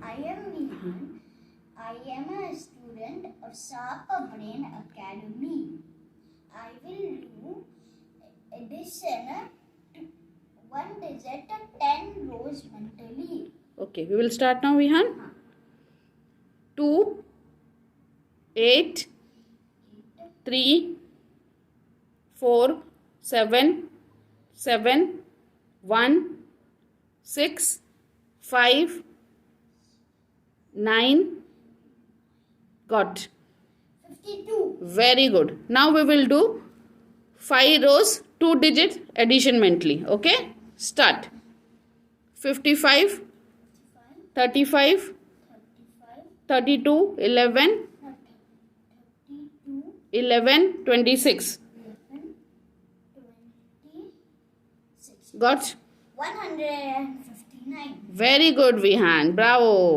I am Vihaan. I am a student of Sharper Brain Academy. I will do addition to one digit 10 rows mentally. Okay, we will start now, Vihaan. 2, 8, 3, 4, 7, 7, 1, 6, 5, 9. Got. 52. Very good. Now we will do 5 rows, 2 digit addition mentally. Okay? Start. 55, 35, 32, 11, 11, 26. Got? 159. Very good, Vihaan. Bravo.